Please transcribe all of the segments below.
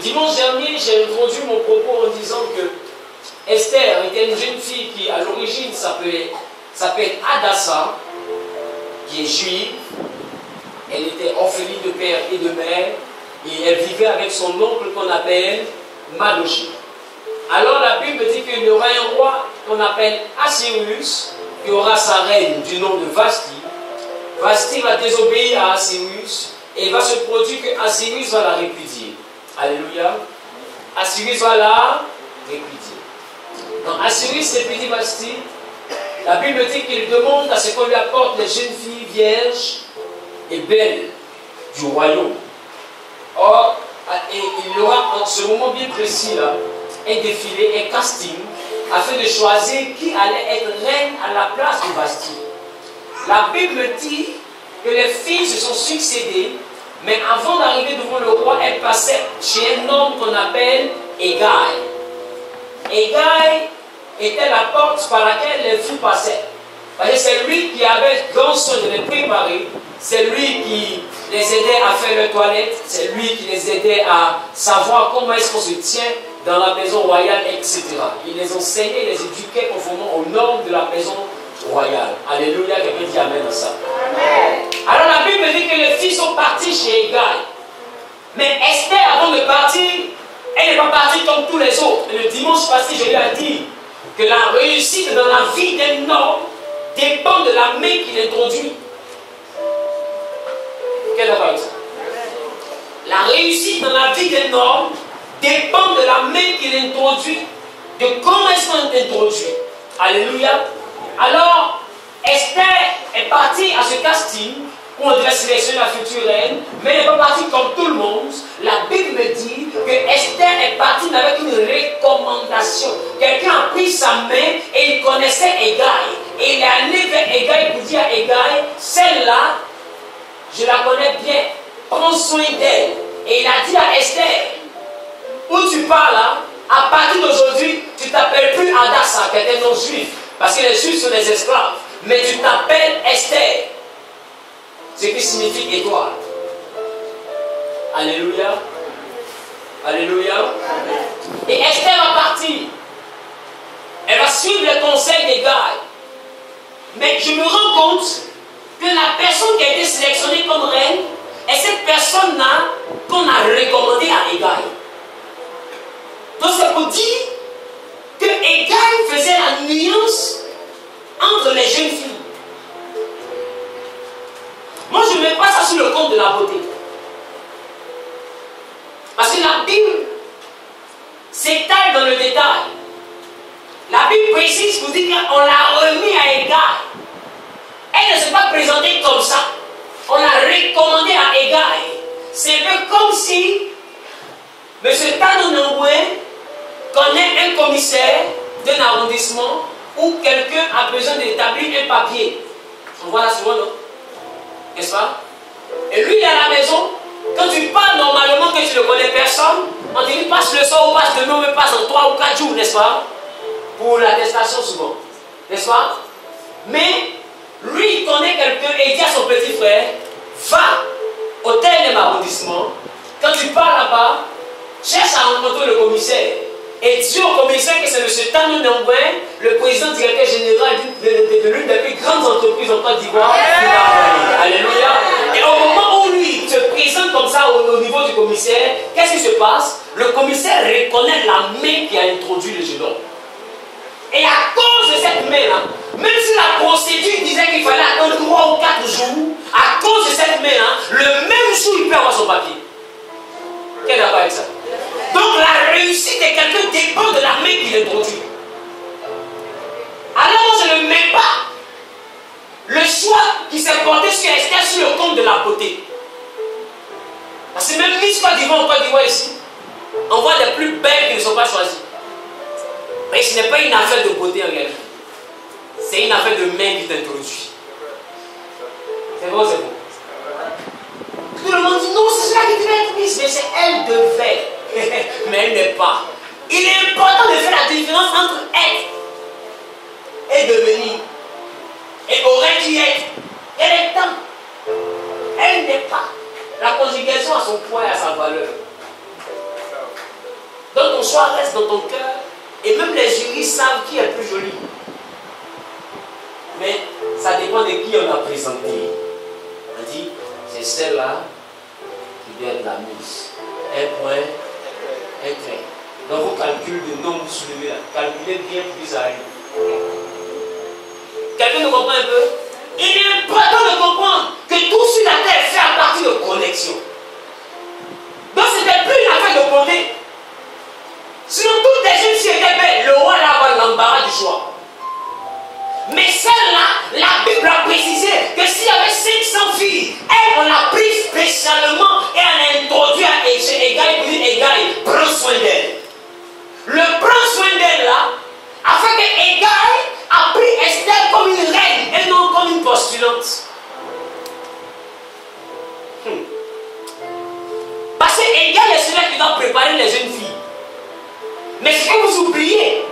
dimanche dernier, j'ai introduit mon propos en disant que Esther était une jeune fille qui, à l'origine, s'appelle Hadassah, qui est juive. Elle était orpheline de père et de mère, et elle vivait avec son oncle qu'on appelle Mardochée. Alors la Bible dit qu'il y aura un roi qu'on appelle Assyrus, qui aura sa reine du nom de Vashti. Vashti va désobéir à Assyrus, et il va se produire que Assyrus va la répudier. Alléluia. Assyrus va la répudier. Quand Assyrus répudie Vashti, la Bible dit qu'il demande à ce qu'on lui apporte les jeunes filles vierges et belles du royaume. Or, et il y aura en ce moment bien précis là, un défilé, un casting, afin de choisir qui allait être reine à la place de Vashti. La Bible dit que les filles se sont succédées, mais avant d'arriver devant le roi, elles passaient chez un homme qu'on appelle Hégai. Hégai était la porte par laquelle les filles passaient. Parce que c'est lui qui avait grand soin de les préparer, c'est lui qui les aidait à faire leur toilette, c'est lui qui les aidait à savoir comment est-ce qu'on se tient dans la maison royale, etc. Il les enseignait, il les éduquait conformément aux normes de la maison royale. Alléluia, quelqu'un dit amen à ça. Amen. Alors la Bible dit que les filles sont parties chez Hégai. Mais Esther, avant de partir, elle n'est pas partie comme tous les autres. Et le dimanche passé, je lui ai dit que la réussite dans la vie d'un homme dépend de la main qu'il introduit. Quel est avec ça? La réussite dans la vie d'un homme dépend de la main qu'il introduit, de comment est-ce qu'on introduit. Alléluia. Alors, Esther est partie à ce casting où on devait sélectionner la future reine, mais elle n'est pas partie comme tout le monde. La Bible dit que Esther est partie avec une recommandation. Quelqu'un a pris sa main et il connaissait Hégai. Et il est allé vers Hégai pour dire à Hégai, celle-là, je la connais bien, prends soin d'elle. Et il a dit à Esther, où tu pars là, à partir d'aujourd'hui, tu ne t'appelles plus Hadassah, qui est un nom juif, parce que les juifs sont des esclaves, mais tu t'appelles Esther, ce qui signifie étoile. Alléluia. Alléluia. Et Esther va partir. Elle va suivre les conseils des gars. Mais je me rends compte que la personne qui a été sélectionnée comme reine est cette personne-là qu'on a recommandée à Hégai. Donc c'est pour dire que Hégai faisait la nuance entre les jeunes filles. Moi je ne mets pas ça sur le compte de la beauté. Parce que la Bible s'étale dans le détail. La Bible précise pour dire qu'on l'a remis à Hégai. Elle ne s'est pas présentée comme ça. On l'a recommandée à Hégai. C'est un peu comme si M. Tano Nangoué connaît un commissaire d'un arrondissement où quelqu'un a besoin d'établir un papier. On voit là souvent, non? N'est-ce pas? Et lui, il est à la maison. Quand tu parles normalement que tu ne connais personne, on te dit passe le soir ou passe demain, mais passe en 3 ou 4 jours, n'est-ce pas? Pour l'attestation souvent. N'est-ce pas? Mais lui, il connaît quelqu'un et il dit à son petit frère, va au tel arrondissement. Quand tu pars là-bas, cherche à rencontrer le commissaire. Et dis au commissaire que c'est M. Tano Nangoué, le président directeur général de l'une des plus grandes entreprises en Côte d'Ivoire. Alléluia. Et au moment où lui se présente comme ça au niveau du commissaire, qu'est-ce qui se passe? Le commissaire reconnaît la main qui a introduit le jeune homme. Et à cause de cette main-là, même si la procédure disait qu'il fallait attendre 3 ou 4 jours, à cause de cette main-là, le même jour, il peut avoir son papier. Quel est d'accord avec ça? Donc la réussite de quelqu'un dépend de la main qu'il introduit. Alors moi, je ne mets pas le choix qui s'est porté sur Esther sur le compte de la beauté. Parce que même Miss Côte d'Ivoire, ici, on voit les plus belles qui ne sont pas choisies. Mais ce n'est pas une affaire de beauté en réalité. C'est une affaire de main qui t'introduit. C'est bon, c'est bon. Tout le monde dit non, c'est cela qui devait être Miss, mais c'est elle devait. Mais elle n'est pas. Il est important de faire la différence entre être et devenir. Et aurait dû être. Elle est temps. Elle n'est pas. La conjugation a son poids et a sa valeur. François reste dans ton cœur. Et même les jurys savent qui est le plus joli. Mais ça dépend de qui on a présenté. On dit, c'est celle-là qui doit être la mise. Un point, un trait. Dans vos calculs de nombres soulevés là, calculez bien plus à lui. Quelqu'un nous comprend un peu? Il est important de comprendre que tout sur la terre fait à partir de connexion. Donc ce n'était plus une affaire de beauté. Sinon toutes les jeunes filles étaient belles. Le roi là avait l'embarras du choix. Mais celle-là, la Bible a précisé que s'il y avait 500 filles, elle, on l'a prise spécialement et elle a introduit chez Égaï pour dire Égaï, prends soin d'elle. Le prends soin d'elle là, afin que Égaï a pris Esther comme une reine et non comme une postulante. Parce que Égaï est celui qui doit préparer les jeunes filles. Mais ce que vous oubliez,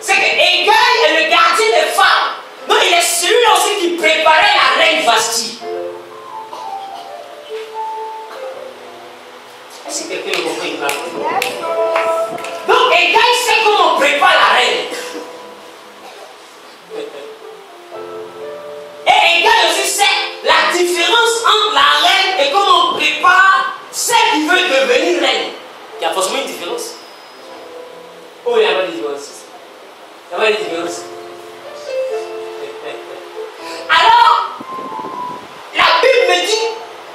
c'est que Égaï est le gardien des femmes. Non, il est celui-là aussi qui préparait la reine Vasti. Est-ce que quelqu'un le comprend? Donc Égaï sait comment on prépare la reine. Et Égaï aussi sait la différence entre la reine et comment on prépare celle qui veut devenir reine. Il y a forcément une différence. Oh, il n'y a pas de différence. Il n'y a pas de différence. Alors, la Bible me dit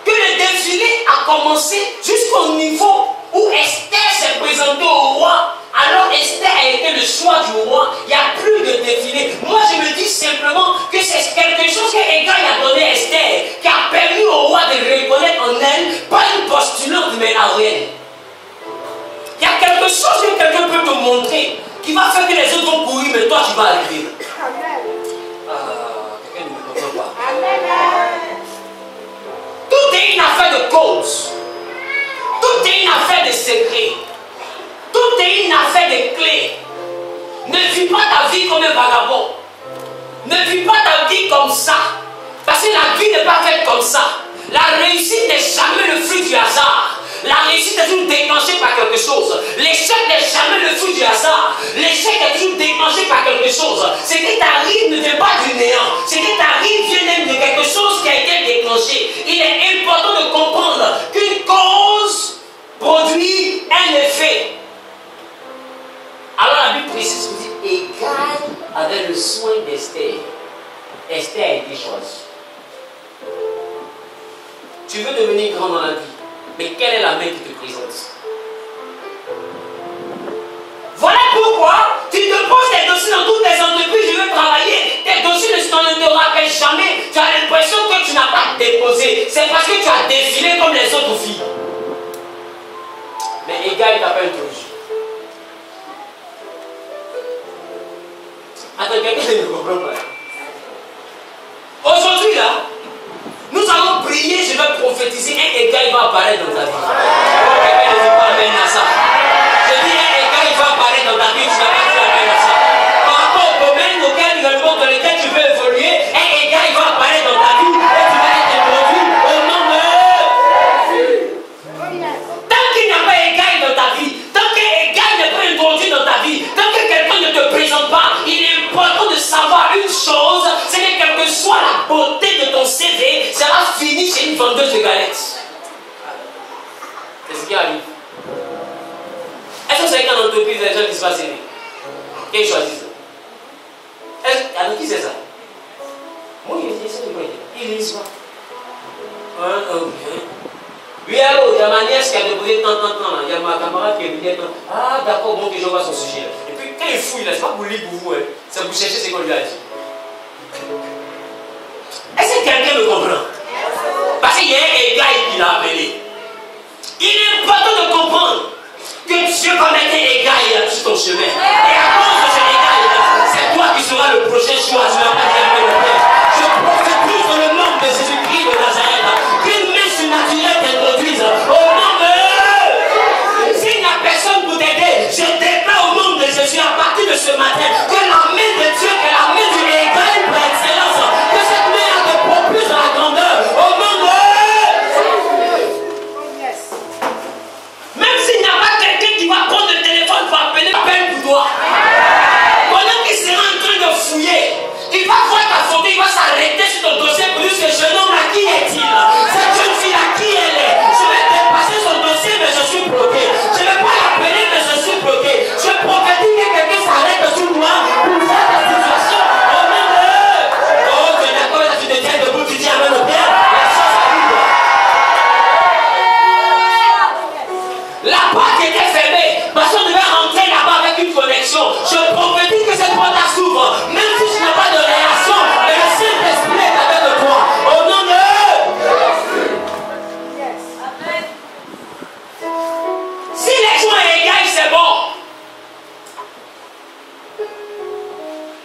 que le défilé a commencé jusqu'au niveau où Esther s'est présentée au roi. Alors Esther a été le choix du roi. Il n'y a plus de défilé. Moi je me dis simplement que c'est quelque chose que Égaï a donné à Esther, qui a permis au roi de reconnaître en elle, pas une postulante mais la reine. Il y a quelque chose que quelqu'un peut te montrer qui va faire que les autres vont courir, mais toi tu vas arriver. Quelqu'un ne me comprend pas. Tout est une affaire de cause. Tout est une affaire de secret. Tout est une affaire de clés. Ne vis pas ta vie comme un vagabond. Ne vis pas ta vie comme ça. Parce que la vie n'est pas faite comme ça. La réussite n'est jamais le fruit du hasard. La réussite est toujours déclenchée par quelque chose. L'échec n'est jamais le fruit du hasard. L'échec est toujours déclenché par quelque chose. Ce qui t'arrive ne vient pas du néant. Ce qui t'arrive vient même de quelque chose qui a été déclenché. Il est important de comprendre qu'une cause produit un effet. Alors la Bible précise que dit Égaï avait le soin d'Esther. Esther a été choisie. Tu veux devenir grand dans la vie, mais quelle est la main qui te présente? Voilà pourquoi tu te poses tes dossiers dans toutes les entreprises, je veux travailler. Tes dossiers ne te rappellent jamais. Tu as l'impression que tu n'as pas déposé. C'est parce que tu as défilé comme les autres filles. Mais Égaï t'a pas introduit. Attends, quelqu'un ne comprend pas. Aujourd'hui là, nous allons prier, je vais prophétiser, un Égaï va apparaître dans ta vie. Quelqu'un ne dit pas amen à ça. Je dis un Égaï va apparaître dans ta vie, tu vas pas dire amen à ça. Par rapport au domaine dans lequel tu veux évoluer, un Égaï va apparaître dans ta vie et tu vas être introduit au nom de Jésus. Tant qu'il n'y a pas Égaï dans ta vie, tant qu'un Égaï n'est pas introduit dans ta vie, tant que quelqu'un ne te présente pas, il est important de savoir une chose, c'est que quelle que soit la beauté de ton CV, ça va finir chez une vendeuse de galettes. C'est ce qui arrive. Est-ce que vous savez qu'en entreprise, les gens disent pas CV? Qu'ils choisissent? Alors qui c'est ça? Moi, ils ne lisent pas. Ok. Oui, alors, il y a ma nièce qui a déposé tant. Il y a ma camarade qui est venue tant. Ah, d'accord, bon, que je vois son sujet. Et puis, quand il fouille, là, c'est pas pour lire pour vous, hein. C'est pour chercher ce qu'on lui a dit. Est-ce que quelqu'un me comprend? Parce qu'il y a un Égaï qui l'a appelé. Il est important de comprendre que Dieu va mettre un Égaï sur ton chemin. Et à cause de cet Égaï, c'est toi qui seras le prochain choix. Je prophétise dans le nom de Jésus-Christ de Nazareth qu'une main surnaturelle t'introduise au nom de Jésus. S'il n'y a personne pour t'aider, je déclare au nom de Jésus à partir de ce matin que la main de Dieu, que la main du Égaï par excellence, que cette main te propulse dans la grandeur au nom de Jésus. Même s'il n'y a pas quelqu'un qui va prendre le téléphone pour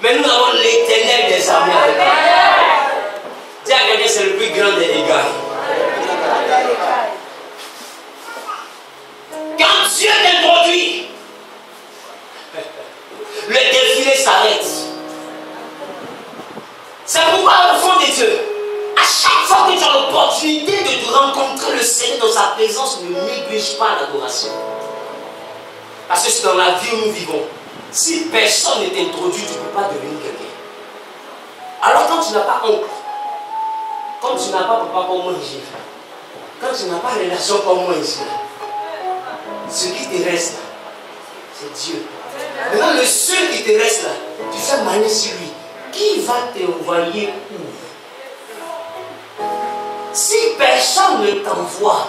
Mais nous avons l'Éternel des armées avec nous. Dis à quelqu'un, c'est le plus grand des dégâts. Quand Dieu t'introduit, le défilé s'arrête. C'est pourquoi au fond des dieux, à chaque fois que tu as l'opportunité de te rencontrer le Seigneur dans sa présence, ne néglige pas l'adoration. Parce que c'est dans la vie où nous vivons. Si personne ne t'introduit, tu ne peux pas devenir quelqu'un. Alors quand tu n'as pas oncle, quand tu n'as pas papa comme moi ici, quand tu n'as pas relation comme moi ici, ce qui te reste là, c'est Dieu. Maintenant le seul qui te reste là, tu fais manier sur lui. Qui va t'envoyer où? Si personne ne t'envoie,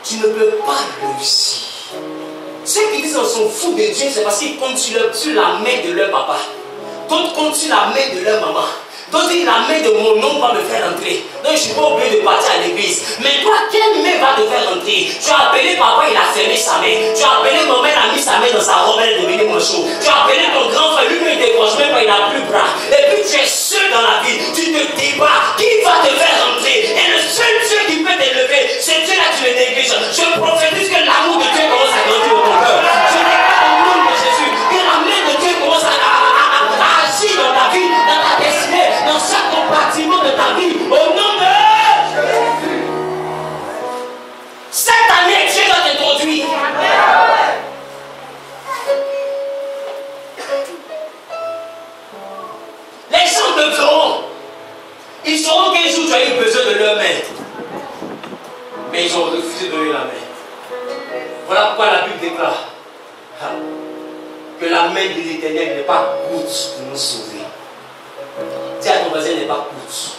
tu ne peux pas réussir. Ceux qui disent qu'on s'en fout de Dieu, c'est parce qu'ils comptent sur la main de leur papa. D'autres comptent sur la main de leur maman. D'autres disent la main de mon oncle va me faire entrer. Donc je ne suis pas obligé de partir à l'église. Mais toi, quelle main va te faire entrer? Tu as appelé papa, il a fermé sa main. Tu as appelé maman, elle a mis sa main dans sa robe, elle est devenue manchot. Tu as appelé ton grand frère, lui, il décroche même pas, il n'a plus de bras. Et puis tu es seul dans la vie, tu te débats. Qui va te faire entrer? Et le seul Dieu qui peut t'élever, c'est Dieu là, tu le négliges. Je prophétise que l'amour de Dieu commence à grandir dans ton cœur. Je déclare au nom de Jésus que la main de Dieu commence à agir dans ta vie, dans ta destinée, dans chaque compartiment de ta vie. Au nom de Jésus. Cette année, Dieu va t'introduire. Les gens te verront. Ils sauront qu'un jour tu as eu besoin de leur main. Mais ils ont refusé de donner la main. Voilà pourquoi la Bible déclare que la main de l'Éternel n'est pas courte pour nous sauver. Dis à ton voisin, n'est pas courte.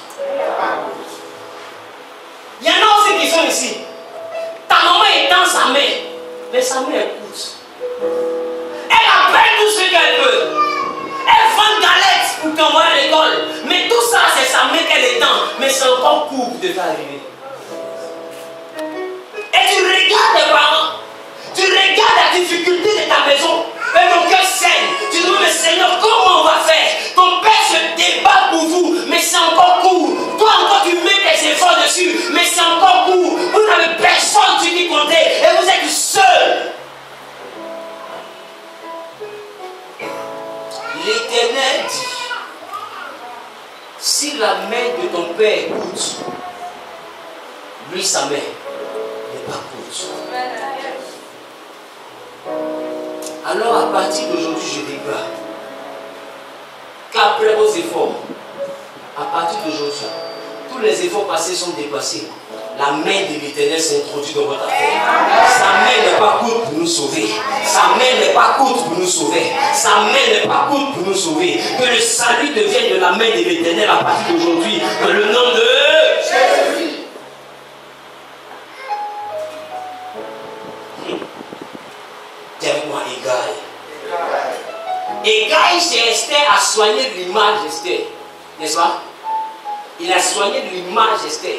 Il y en a aussi qui sont ici. Ta maman étend sa main, mais sa main est courte. Elle appelle tout ce qu'elle peut. Elle vend galettes pour t'envoyer à l'école. Mais tout ça, c'est sa main qu'elle étend. Mais c'est encore court pour te faire arriver. Et tu regardes tes parents. Tu regardes la difficulté de ta maison. Et ton cœur saigne. Tu dis, mais Seigneur, comment on va faire? Ton père se débat pour vous, mais c'est encore court. Toi encore, tu mets tes efforts dessus, mais c'est encore court. Vous n'avez personne sur qui compter et vous êtes seul. L'Éternel dit, si la main de ton père est courte, lui, sa main n'est pas courte. Alors à partir d'aujourd'hui, je déclare qu'après vos efforts, à partir d'aujourd'hui, tous les efforts passés sont dépassés. La main de l'Éternel s'introduit dans votre affaire. Sa main n'est pas courte pour nous sauver. Sa main n'est pas courte pour nous sauver. Sa main n'est pas courte pour nous sauver. Que le salut devienne de la main de l'Éternel à partir d'aujourd'hui. Dans le nom de Jésus. Dis avec moi, Égaï. Égaï, c'est Esther, a soigné l'image d'Esther. N'est-ce pas? Il a soigné l'image d'Esther.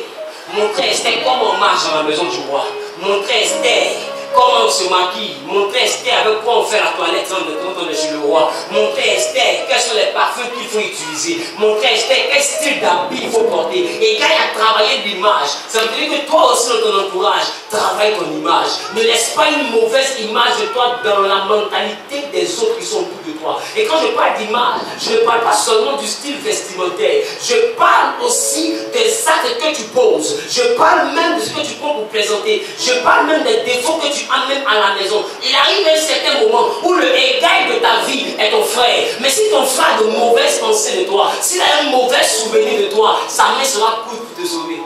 Montrer Esther comment on marche dans la maison du roi. Montrer Esther comment on se maquille. Montrer Esther avec quoi on fait la toilette quand on est chez le roi. Montrer Esther quels sont les parfums qu'il faut utiliser. Montrer Esther quel style d'habit il faut porter. Et quand il a travaillé l'image, ça veut dire que toi aussi dans ton entourage, travaille ton image. Ne laisse pas une mauvaise image de toi dans la mentalité des autres qui sont autour de toi. Et quand je parle d'image, je ne parle pas seulement du style vestimentaire. Je parle aussi des actes que tu poses. Je parle même de ce que tu prends pour présenter. Je parle même des défauts que tu amènes à la maison. Il arrive un certain moment où le égal de ta vie est ton frère. Mais si ton frère a de mauvaises pensées de toi, s'il a un mauvais souvenir de toi, sa main sera courte pour te sauver.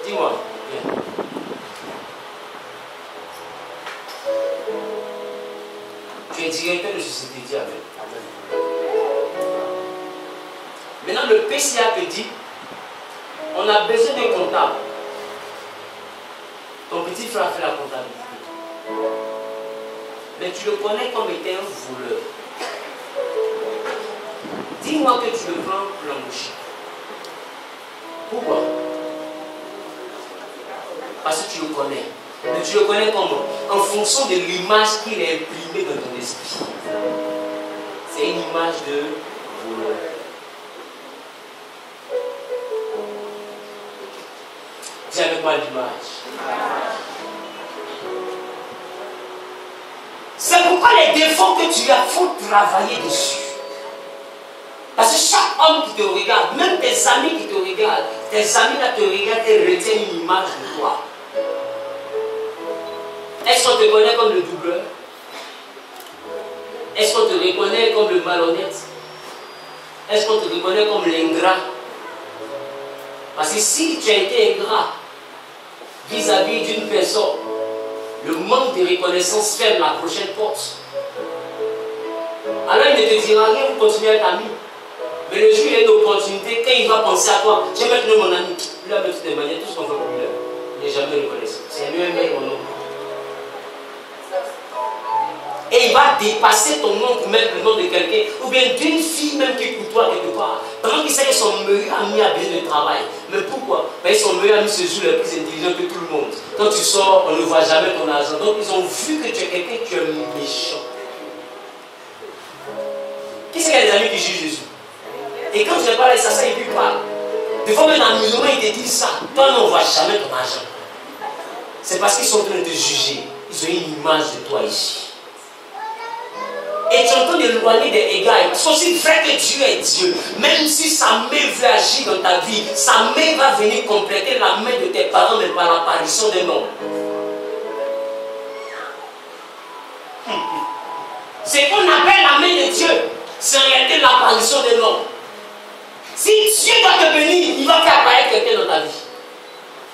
Dis-moi. Viens. Tu es directeur de société, dis amen. Maintenant, le PCA te dit, on a besoin d'un comptable. Ton petit frère fait la comptabilité. Mais tu le connais comme étant un voleur. Dis-moi que tu le prends pour l'embaucher. Pourquoi? Parce que tu le connais. Mais tu le connais comment? En fonction de l'image qu'il a imprimée dans ton esprit. c'est une image de voleur. Dis avec moi l'image. C'est pourquoi les défauts que tu as, il faut travailler dessus. Parce que chaque homme qui te regarde, même tes amis qui te regardent, tes amis là te regardent et retiennent une image de toi. Est-ce qu'on te connaît comme le doubleur? Est-ce qu'on te reconnaît comme le malhonnête? Est-ce qu'on te reconnaît comme l'ingrat? Parce que si tu as été ingrat vis-à-vis d'une personne, le manque de reconnaissance ferme la prochaine porte. Alors il ne te dira rien pour continuer à être ami. Mais le jour où il y a une opportunité, quand il va penser à toi, j'ai maintenant mon ami, il a de toutes les manières, tout ce qu'on fait pour lui, il n'est jamais reconnaissant. C'est mieux un mec mon nom. Et il va dépasser ton nom pour mettre le nom de quelqu'un, ou bien d'une fille même qui est pour toi quelque part. Pendant qu'il sait que son meilleur ami a besoin de travail. Mais pourquoi? Parce que son meilleur ami se joue le plus intelligent que tout le monde. Quand tu sors, on ne voit jamais ton argent. Donc ils ont vu que tu es quelqu'un qui est méchant. Qui c'est qu'il y a des amis qui jugent Jésus? Et quand tu ne parles de ça, il ne parle. Des fois même en musulman, ils te disent ça. Toi, on ne voit jamais ton argent. C'est parce qu'ils sont en train de te juger. Ils ont une image de toi ici. Et tu es en train d'éloigner des égards. C'est aussi vrai que Dieu est Dieu. Même si sa main veut agir dans ta vie, sa main va venir compléter la main de tes parents, mais par l'apparition d'un homme. Ce qu'on appelle la main de Dieu, c'est en réalité l'apparition d'un homme. Si Dieu doit te bénir, il va faire apparaître quelqu'un dans ta vie.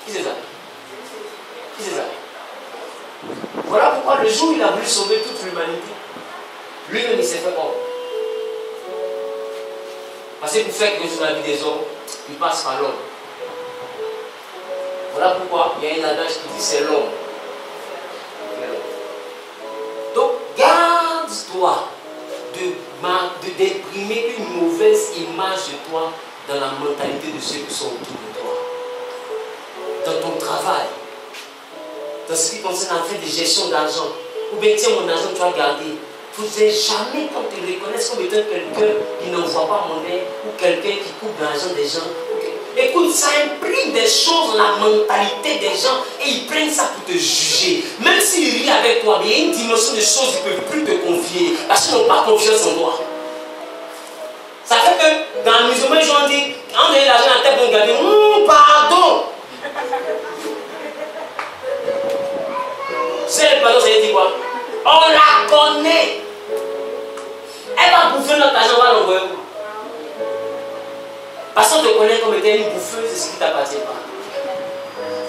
Qui c'est ça? Qui c'est ça? Voilà pourquoi le jour où il a voulu sauver toute l'humanité, lui-même il s'est fait homme. Parce que pour faire quelque chose dans la vie des hommes, il passe par l'homme. Voilà pourquoi il y a un adage qui dit c'est l'homme. Donc garde-toi d'imprimer une mauvaise image de toi dans la mentalité de ceux qui sont autour de toi. Dans ton travail, dans ce qui concerne en fait de gestion d'argent, ou bien tiens mon argent tu vas garder. Il ne faudrait jamais qu'on te reconnaisse comme étant quelqu'un qui n'envoie pas monnaie ou quelqu'un qui coupe l'argent des gens. Écoute, ça imprime des choses dans la mentalité des gens et ils prennent ça pour te juger. Même s'ils rient avec toi, mais il y a une dimension de choses qu'ils ne peuvent plus te confier parce qu'ils n'ont pas confiance en toi. Ça fait que dans le musulman, les gens disent, quand on a l'argent dans la tête, on regarde, pardon. C'est le pardon, ça veut dire quoi? On la connaît. Elle va bouffer notre argent, on va l'envoyer où? Parce qu'on te connaît comme étant une bouffeuse, c'est ce qui ne t'appartient pas.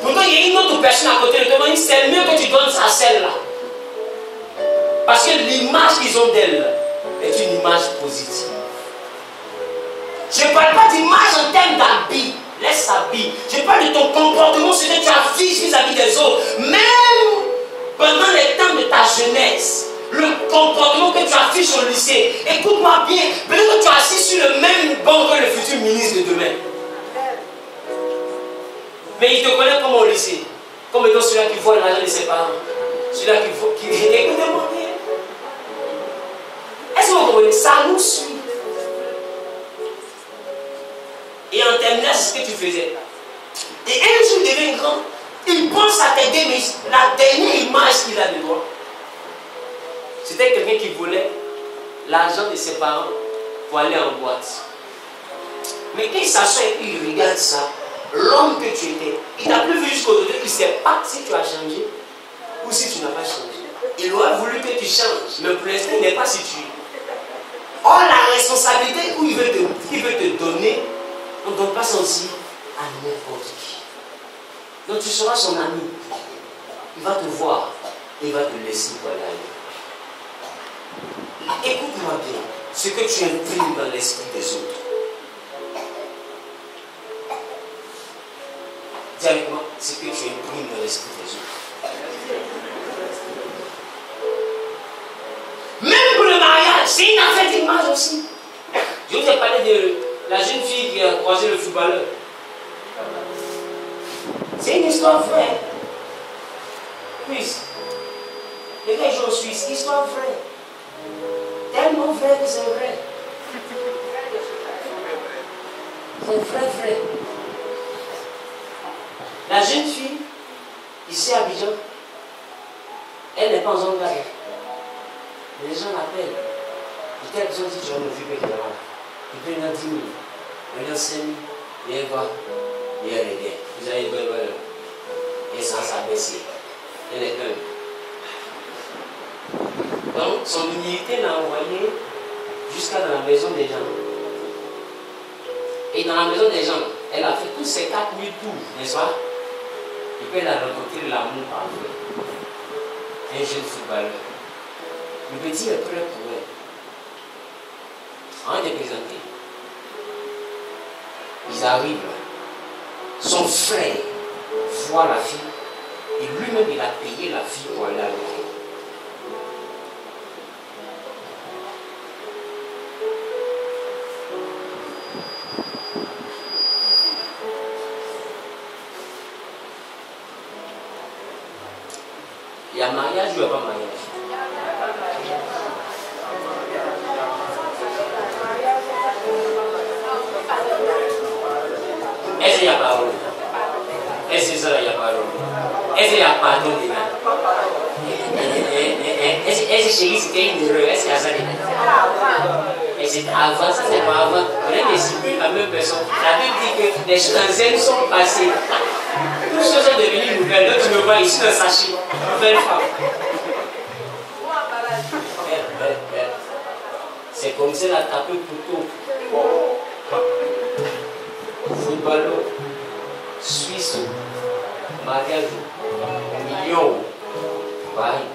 Pourtant, il y a une autre personne à côté de toi, mais c'est mieux que tu donnes ça à celle-là. Parce que l'image qu'ils ont d'elle est une image positive. Je ne parle pas d'image en termes d'habit. Laisse s'habiller. Je parle de ton comportement, ce que tu affiches vis-à-vis des autres. Même pendant les temps de ta jeunesse, le comportement que tu affiches au lycée, écoute-moi bien, peut-être que tu es assis sur le même banc que le futur ministre de demain. Mais il te connaît comme au lycée, comme étant celui-là qui vole l'argent de ses parents, celui-là qui écoutez-moi bien. Est-ce que vous comprenez? Ça nous suit. Et en terminant, c'est ce que tu faisais. Et un jour, il devient grand. Il pense à t'aider, mais la dernière image qu'il a de toi, c'était quelqu'un qui volait l'argent de ses parents pour aller en boîte. Mais quand il s'assoit et il regarde ça, l'homme que tu étais, il t'a plus vu jusqu'aujourd'hui, il ne sait pas si tu as changé ou si tu n'as pas changé. Il aurait voulu que tu changes, mais pour l'instant, il n'est pas situé. Or, la responsabilité où il veut te donner, on ne donne pas ça aussi à n'importe qui. Donc tu seras son ami. Il va te voir et il va te laisser pour aller ailleurs. Écoute-moi bien, ce que tu imprimes dans l'esprit des autres. Dis avec moi, ce que tu imprimes dans l'esprit des autres. Même pour le mariage, c'est une affaire d'image aussi. Je vous ai parlé de la jeune fille qui a croisé le footballeur. C'est une histoire vraie. Oui. Les gars jouent en Suisse, histoire vraie. Tellement vrai que c'est vrai. C'est vrai. La jeune fille, ici à Abidjan, elle n'est pas en zone d'arrêt. Les gens l'appellent. Et quelques gens disent, tu vas me vu que là. Il peut y en avoir 10 000, il y en a 5 000, et elle va. Et elle est bien. Vous avez bonne valeur. Et ça baissé. Elle est bonne. Donc, son humilité l'a envoyé jusqu'à dans la maison des gens. Et dans la maison des gens, elle a fait tous ces 4000 tours, n'est-ce pas? Et puis elle a rencontré l'amour parfait. Un jeune footballeur. Le petit est prêt pour elle. En représenté. Ils arrivent là. Son frère voit la fille et lui-même il a payé la fille pour aller avec elle. Il y a mariage ou il n'y a pas mariage? Est-ce qu'il y a parole? Est-ce que ça, il y a parole? Est-ce qu'il y a pardon dedans? Est-ce que chérie, c'était une erreur? Est-ce qu'il y a ça dedans? Et c'est avant, ça c'est pas avant. On est des disciples la même personne. La Bible dit que les choses anciennes sont passées. Toutes choses sont devenues nouvelles. Là, tu me vois ici dans le sachet. Nouvelle femme. C'est comme ça, elle a tapé couteau. Footballeur, Suisse, mariage, million, bye.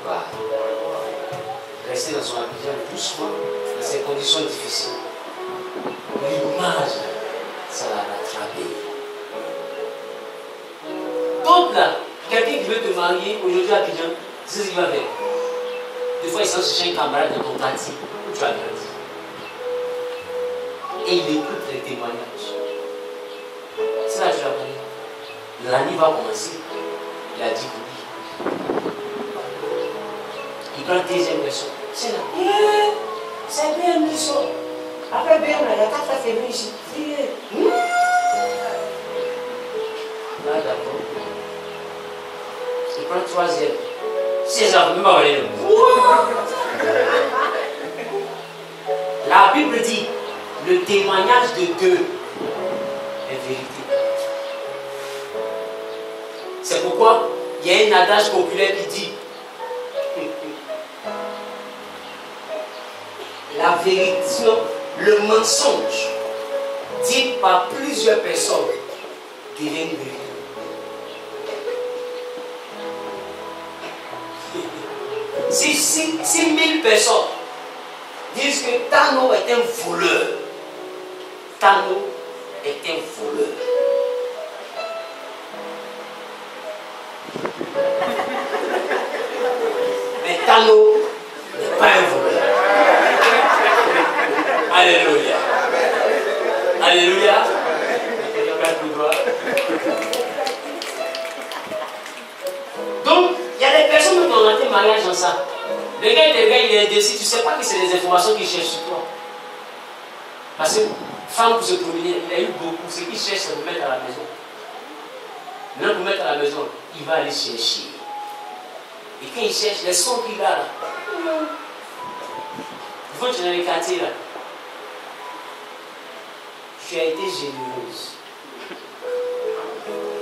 Rester dans son Abidjan doucement, dans ces conditions difficiles. L'image, ça l'a rattrapé. Donc là, quelqu'un qui veut te marier aujourd'hui à Abidjan, c'est ce qu'il va faire. Des fois, il s'en cherche un camarade dans ton quartier où tu as grandi. Et il écoute les témoignages. C'est là que tu l'as parlé. L'année va commencer. Il a dit oui. Il prend deuxième personne. C'est là. C'est bien mis ça. Après bien, il y a 4 frères venu ici. Là, d'accord. Il prend troisième. 16 ans, même pas parler de la Bible dit le témoignage de Dieu est vérité. C'est pourquoi il y a un adage populaire qui dit la vérité, le mensonge dit par plusieurs personnes devient vérité. Si 1000 personnes disent que Tano est un voleur, Tano est un voleur. Mais Tano n'est pas un voleur. Alléluia. Alléluia. Donc, il y a des personnes qui ont raté le mariage dans ça. Le gars, il est indécis, tu ne sais pas que c'est des informations qu'il cherche sur toi. Parce que, femme pour se promener, il a eu beaucoup. Ce qu'il cherche, c'est pour mettre à la maison. Maintenant, pour mettre à la maison, il va aller chercher. Et quand il cherche, les sons qu'il a là, il faut que tu es dans les quartiers là. Tu as été généreuse.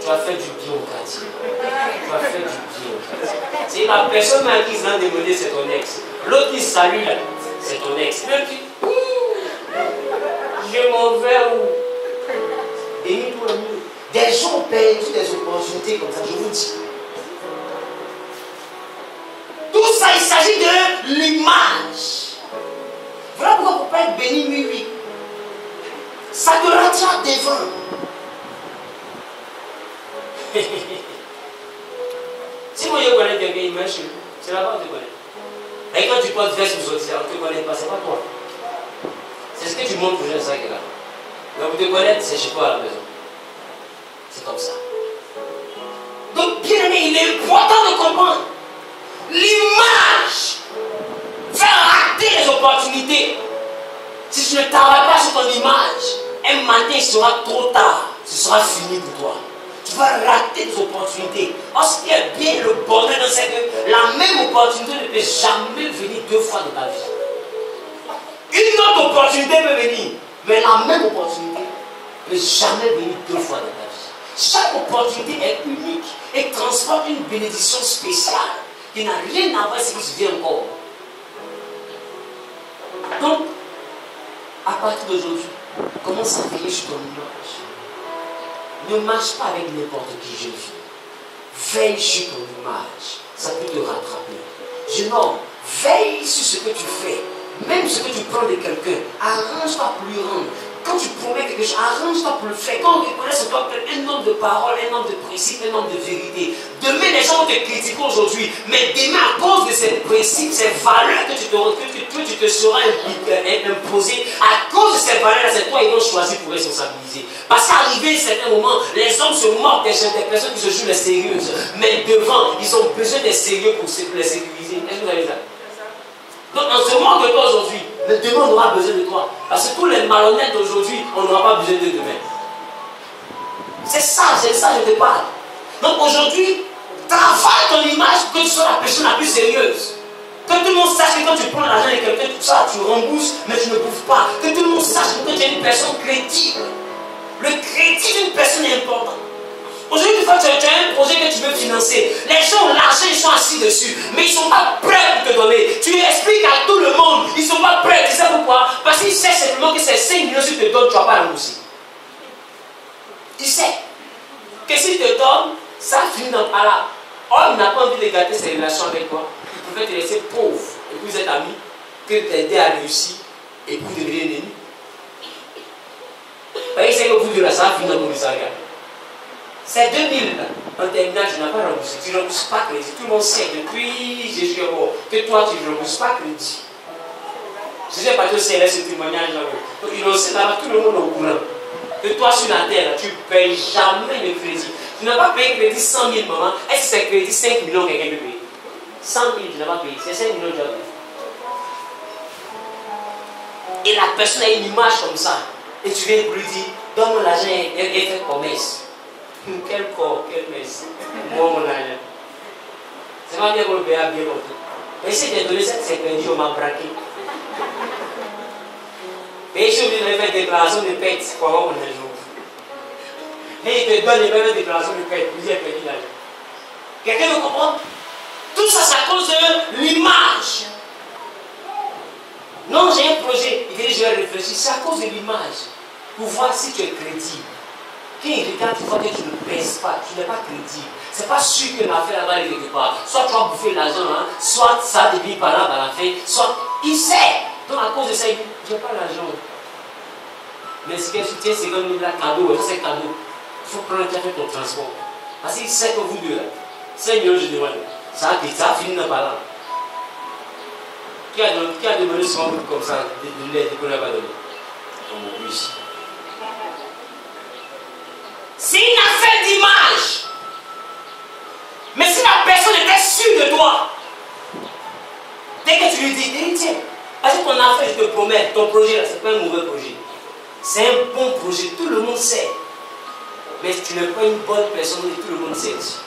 Tu as fait du bien au quartier. Tu as fait du bien au quartier. C'est la personne à qui ils ont demandé, c'est ton ex. L'autre qui salue là, c'est ton ex. Même tu. Je m'en vais où? Béni pour le mieux. Des gens payent toutes des opportunités comme ça, je vous dis. Tout ça, il s'agit de l'image. Voilà pourquoi il ne faut pas être béni, oui. Ça te rendra devant. Si moi je connais quelqu'un, il marche, c'est là-bas on te connaît. Et quand tu portes veste ou sortir, on ne te connaît pas, c'est pas toi. C'est ce que tu montres aux gens, ça qui est là. Mais pour te connaître, c'est chez toi à la maison. C'est comme ça. Donc, bien aimé, il est important de comprendre. L'image fait rater les opportunités. matin, il sera trop tard. Ce sera fini pour toi. Tu vas rater des opportunités. Or, ce qui est bien le bonheur, c'est que la même opportunité ne peut jamais venir deux fois dans ta vie. Une autre opportunité peut venir, mais la même opportunité ne peut jamais venir deux fois dans ta vie. Chaque opportunité est unique et transporte une bénédiction spéciale qui n'a rien à voir avec ce qui vient encore. Donc, à partir d'aujourd'hui, commence à veiller sur ton image. Ne marche pas avec n'importe qui, jeune fille. Veille sur ton image. Ça peut te rattraper. Jeune homme, veille sur ce que tu fais. Même ce que tu prends de quelqu'un, arrange-toi pour lui rendre. Quand tu promets quelque chose, arrange-toi pour le faire. Quand on reconnaît sur toi un nombre de paroles, un nombre de principes, un nombre de vérités. Demain, les gens vont te critiquer aujourd'hui. Mais demain, à cause de ces principes, ces valeurs que tu te seras imposé, à cause de ces valeurs-là, c'est toi qu'ils vont choisir pour responsabiliser. Parce qu'arrivé à un certain moment, les hommes se moquent des personnes qui se jouent les sérieuses. Mais devant, ils ont besoin des sérieux pour les sécuriser. Est-ce que vous avez ça? Donc, on se moque de toi aujourd'hui, mais demain on aura besoin de toi. Parce que tous les malhonnêtes d'aujourd'hui, on n'aura pas besoin de demain. C'est ça que je te parle. Donc aujourd'hui, travaille ton image que tu sois la personne la plus sérieuse. Que tout le monde sache que quand tu prends l'argent de quelqu'un, tout ça, tu rembourses, mais tu ne bouffes pas. Que tout le monde sache que tu es une personne crédible. Le crédit d'une personne est important. Aujourd'hui, tu as un projet que tu veux financer. Les gens ont l'argent, ils sont assis dessus. Mais ils ne sont pas prêts pour te donner. Tu expliques à tout le monde. Ils ne sont pas prêts. Tu sais pourquoi? Parce qu'ils savent simplement que ces 5 millions, si tu te donnes, tu ne vas pas rembourser. Tu sais que s'ils te donnent, ça finit dans par là. Or, il n'a pas envie de gâter ses relations avec toi. Il préfère te laisser pauvre. Et puis vous êtes amis. Que t'aider à réussir. Et puis devenir ennemi. Il sait qu'au bout de la ça finit dans ton misère. C'est 2000 en terminale, tu n'as pas remboursé. Tu ne rembourses pas crédit. Tout le monde sait depuis Jésus est mort que toi tu ne rembourses pas crédit. Je ne sais pas si c'est ce témoignage là. Donc il le sait là-bas, tout le monde est au courant. Que toi sur la terre, tu ne payes jamais le crédit. Tu n'as pas payé crédit 100 000 maman. Est-ce que c'est crédit 5 millions que quelqu'un peut payer? 100 000, tu n'as pas payé. C'est 5 millions que tu as payé. Et la personne a une image comme ça. Et tu viens pour lui dire, donne-moi l'argent et fais commerce. Quel corps, quelle messe. Moi, mon argent. C'est pas bien qu'on le paye bien comme tout. Mais si j'ai donné cette séquence, on m'a braqué. Et je suis obligé de faire une déclaration de paix pour avoir mon argent. Et il te donne les mêmes déclarations de paix. Vous avez perdu l'argent. Quelqu'un me comprend? Tout ça, c'est à cause de l'image. Non, j'ai un projet. Il dit, je vais réfléchir. C'est à cause de l'image. Pour voir si tu es crédible. Quand il regarde, tu vois que tu ne pèses pas, tu n'es pas crédible. C'est pas sûr que l'affaire va aller quelque part. Soit tu vas bouffer l'argent, hein, soit ça devient par là dans la fin, soit il sait. Donc à cause de ça, il dit, je n'ai pas l'argent. Mais ce que tu tiens, c'est comme un cadeau, ça c'est cadeau. Il faut prendre déjà fait ton transport. Parce qu'il sait que vous deux là, 5 millions je demande. Ça a fini dans par là. Qui a demandé son truc comme ça, de l'aide qu'on n'a pas donné? On oublie ici. C'est une affaire d'image. Mais si la personne était sûre de toi, dès que tu lui dis, tiens, parce que ton affaire, je te promets, ton projet là, c'est pas un mauvais projet. C'est un bon projet, tout le monde sait. Mais tu n'es pas une bonne personne et tout le monde sait aussi.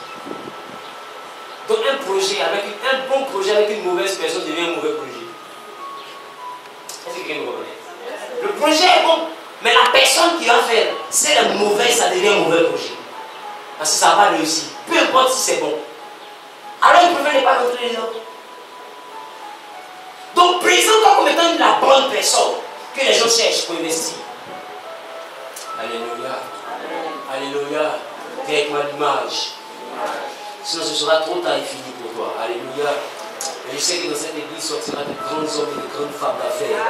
Donc un bon projet avec une mauvaise personne devient un mauvais projet. Est-ce que quelqu'un me connaît? Le projet est bon. Mais la personne qui va faire, si elle est mauvaise, ça devient un mauvais projet. Parce que ça va réussir. Peu importe si c'est bon. Alors il préfère ne pas montrer les autres. Donc présente-toi comme étant la bonne personne que les gens cherchent pour investir. Alléluia. Alléluia. Viens avec moi l'image. Sinon ce sera trop tard et fini pour toi. Alléluia. Et je sais que dans cette église sortira de grands hommes et de grandes femmes d'affaires.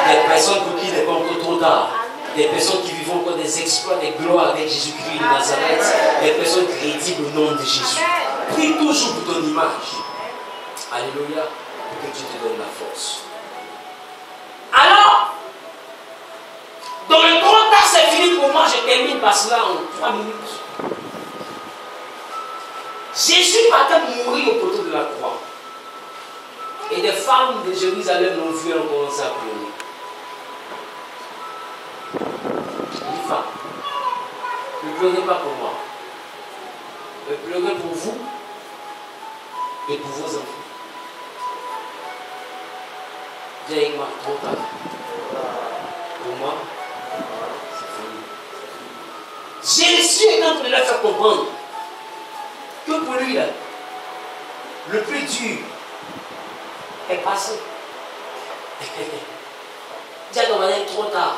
Des personnes pour qui il n'est pas encore trop tard. Des personnes qui vivent encore des exploits, des gloires avec Jésus-Christ de Nazareth. Des personnes crédibles au nom de Jésus. Prie toujours pour ton image. Alléluia. Que Dieu te donne la force. Alors, dans le grand temps, c'est fini pour moi. Je termine par cela en 3 minutes. Jésus partait mourir au poteau de la croix. Et des femmes de Jérusalem l'ont vu et ont commencé à pleurer. pleurez pas pour moi. Ne pleurez pour vous et pour vos enfants. Dis avec moi, trop tard. Pour moi, c'est fini. Jésus est en train de leur faire comprendre que pour lui, là, le plus dur est passé. Dis à ton voisin, trop tard.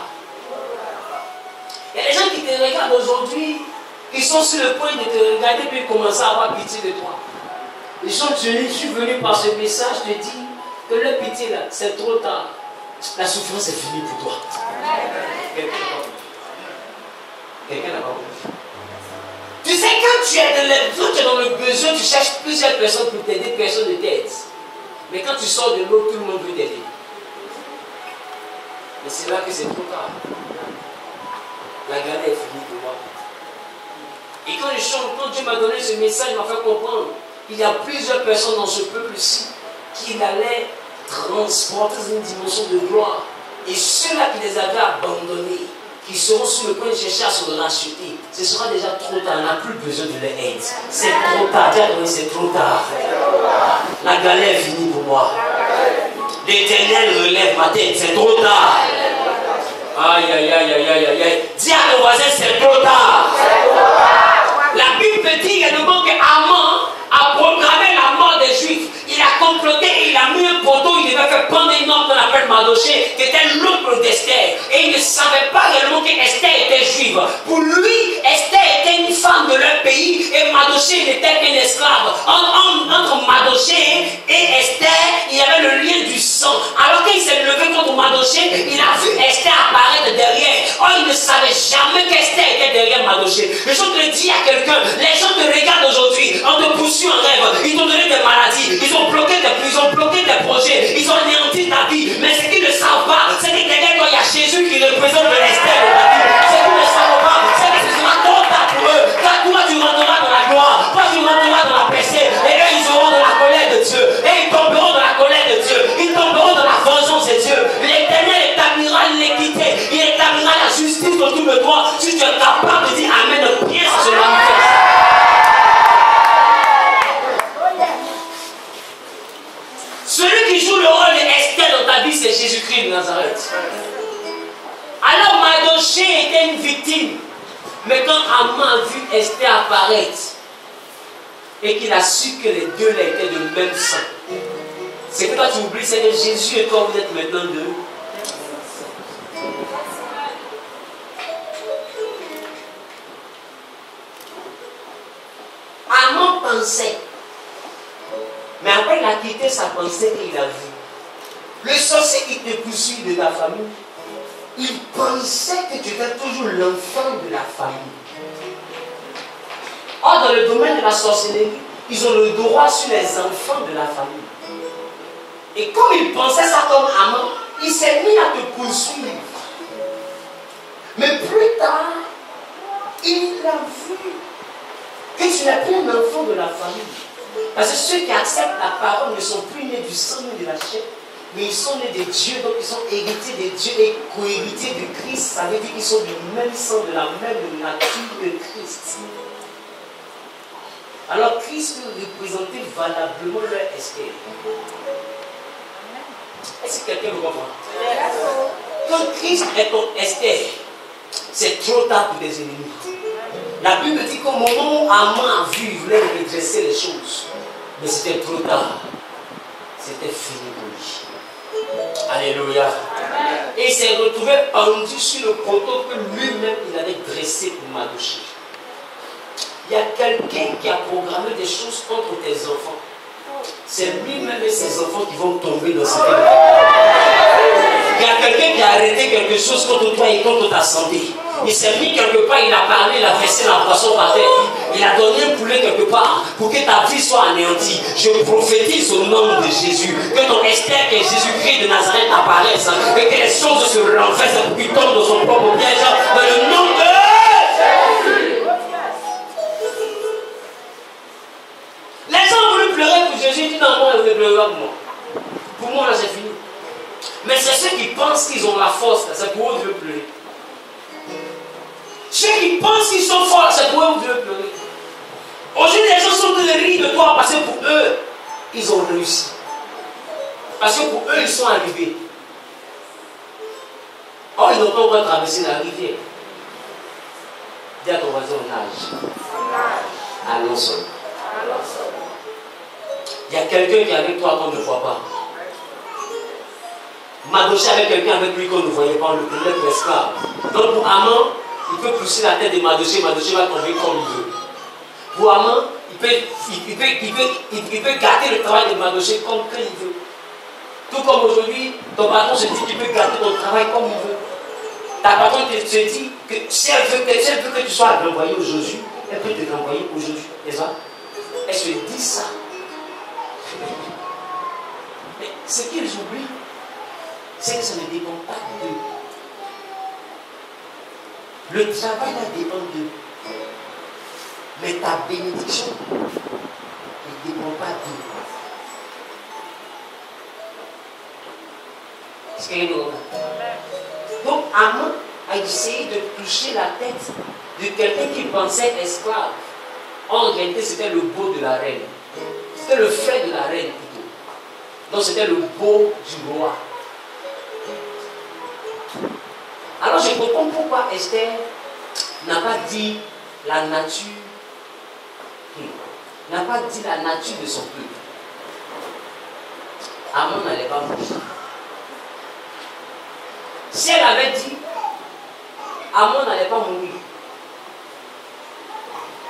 Il y a des gens qui te regardent aujourd'hui, ils sont sur le point de te regarder puis commencer à avoir pitié de toi. Ils sont venus, je suis venu par ce message te dire que leur pitié là, c'est trop tard. La souffrance est finie pour toi. Quelqu'un n'a pas compris. Tu sais, quand tu es dans le besoin, tu cherches plusieurs personnes pour t'aider, personne ne t'aide. Mais quand tu sors de l'eau, tout le monde veut t'aider. Mais c'est là que c'est trop tard. La galère est finie pour moi. Et quand je chante, quand Dieu m'a donné ce message, il m'a fait comprendre qu'il y a plusieurs personnes dans ce peuple-ci qui allaient transporter une dimension de gloire. Et ceux-là qui les avaient abandonnés, qui seront sur le point de chercher à se racheter, ce sera déjà trop tard. On n'a plus besoin de leur aide. C'est trop tard. C'est trop tard. La galère est finie pour moi. L'Éternel relève ma tête. C'est trop tard. Aïe, aïe, aïe, aïe, aïe, aïe. Dis à ton voisin, c'est trop tard. La Bible dit également qu'Aman a programmé la mort des Juifs. Il a comploté et il a mis un poteau. Il devait faire prendre un homme qu'on appelle Mardochée, qui était l'oncle d'Esther. Et il ne savait pas réellement qu'Esther était juive. Pour lui, Esther était une femme de leur pays et Mardochée n'était qu'un esclave. Entre Mardochée et Esther, il y avait le lien du sang. Alors qu'il s'est levé contre Mardochée, il a vu Esther apparaître derrière. Oh, il ne savait jamais qu'Esther était derrière Mardochée. Je te le dis à quelqu'un, les gens te regardent aujourd'hui, on te poursuit en rêve, ils t'ont donné des maladies, ils ont bloqué des projets, ils ont anéanti ta vie. Mais ce qu'ils ne savent pas, c'est que derrière toi, il y a Jésus qui représente l'Esther de ta vie. Ce qu'ils ne savent pas, c'est que ce sera trop tard pour eux. Car toi, tu rentreras dans la gloire, toi, tu rentreras dans la percée, et eux, ils auront de la colère de Dieu, et ils tomberont dans la colère de Dieu, ils tomberont dans la vengeance de Dieu. L'Éternel établira l'équité, il établira la justice autour de toi. Si tu es capable de dire Amen, bien ça se manifeste. Celui qui joue le rôle d'Esther dans ta vie, c'est Jésus-Christ de Nazareth. Alors Mardochée était une victime. Mais quand Aman a vu Esther apparaître et qu'il a su que les deux là étaient de même sang, c'est que toi tu oublies, c'est que Jésus et toi vous êtes maintenant deux. Aman pensait. Mais après, il a quitté sa pensée et il a vu. Le sorcier qui te poursuit de ta famille, il pensait que tu étais toujours l'enfant de la famille. Or, dans le domaine de la sorcellerie, ils ont le droit sur les enfants de la famille. Et comme il pensait ça comme Aman, il s'est mis à te poursuivre. Mais plus tard, il a vu que tu n'es plus un enfant de la famille. Parce que ceux qui acceptent la parole ne sont plus nés du sang ni de la chair, mais ils sont nés de Dieu, donc ils sont héritiers de Dieu et co-héritiers de Christ. Ça veut dire qu'ils sont du même sang, de la même nature que Christ. Alors Christ peut représenter valablement leur Esther. Est-ce que quelqu'un me comprend? Quand Christ est ton Esther, c'est trop tard pour des ennemis. La Bible dit qu'au moment où Aman a vu, il voulait redresser les choses. Mais c'était trop tard. C'était fini pour lui. Alléluia. Amen. Et il s'est retrouvé pendu sur le poteau que lui-même il avait dressé pour Mardochée. Il y a quelqu'un qui a programmé des choses contre tes enfants. C'est lui-même et ses enfants qui vont tomber dans cette époque. Il y a quelqu'un qui a arrêté quelque chose contre toi et contre ta santé. Il s'est mis quelque part, il a parlé, il a versé la poisson par terre. Il a donné un poulet quelque part pour que ta vie soit anéantie. Je prophétise au nom de Jésus. Que ton Esther, que Jésus-Christ de Nazareth apparaisse. Et que les choses se renversent pour qu'il tombe dans son propre piège. Dans le nom de Jésus. Les gens ont voulu pleurer pour Jésus. Il dit non, moi, je vais pleurer pour moi. Pour moi, là, c'est fini. Mais c'est ceux qui pensent qu'ils ont la force. C'est pour eux de pleurer. Ceux qui pensent qu'ils sont forts, c'est pour eux que Dieu veut pleurer. Aujourd'hui, les gens sont en train de rire de toi parce que pour eux, ils ont réussi. Parce que pour eux, ils sont arrivés. Or, ils n'ont pas encore traversé la rivière. Dis à ton voisin, on nage. Allons ensemble. Il y a quelqu'un qui est avec toi qu'on ne voit pas. Madoché avec quelqu'un avec lui qu'on ne voyait pas, le premier esclave. Donc pour Amon, il peut pousser la tête de Madoché, Madoché va tomber comme il veut. Pour Amon, il peut gâter le travail de Madoché comme il veut. Tout comme aujourd'hui, ton patron se dit qu'il peut gâter ton travail comme il veut. Ta patronne se dit que si elle veut que tu sois renvoyé aujourd'hui, elle peut te renvoyer aujourd'hui. N'est-ce pas? Elle se dit ça. Mais ce qu'ils oublient, c'est que ça ne dépend pas d'eux. Le travail là dépend d'eux. Mais ta bénédiction ne dépend pas d'eux. Est-ce qu'il y a une autre? Donc Amon a essayé de toucher la tête de quelqu'un qui pensait esclave. En réalité, c'était le beau de la reine. C'était le frère de la reine plutôt. Donc c'était le beau du roi. Alors je comprends pourquoi Esther n'a pas dit la nature. N'a pas dit la nature de son peuple. Amon n'allait pas mourir. Si elle avait dit, Amon n'allait pas mourir.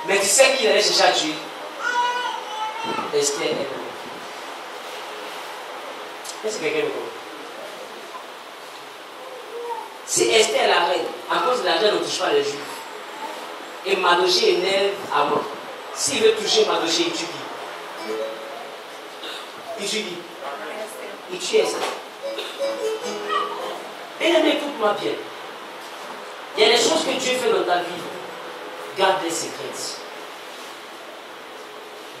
Mais tu sais qu'il allait chercher à tuer. Esther est morte. Est-ce que quelqu'un me comprend? Si Esther est la reine, à cause de la reine, on ne touche pas les juifs. Et Madoché énerve Amon. S'il veut toucher Madoché, il tue qui? Il tue qui? Il tue Esther. Bien-aimé, écoute-moi bien. Il y a des choses que Dieu fait dans ta vie. Garde les secrets.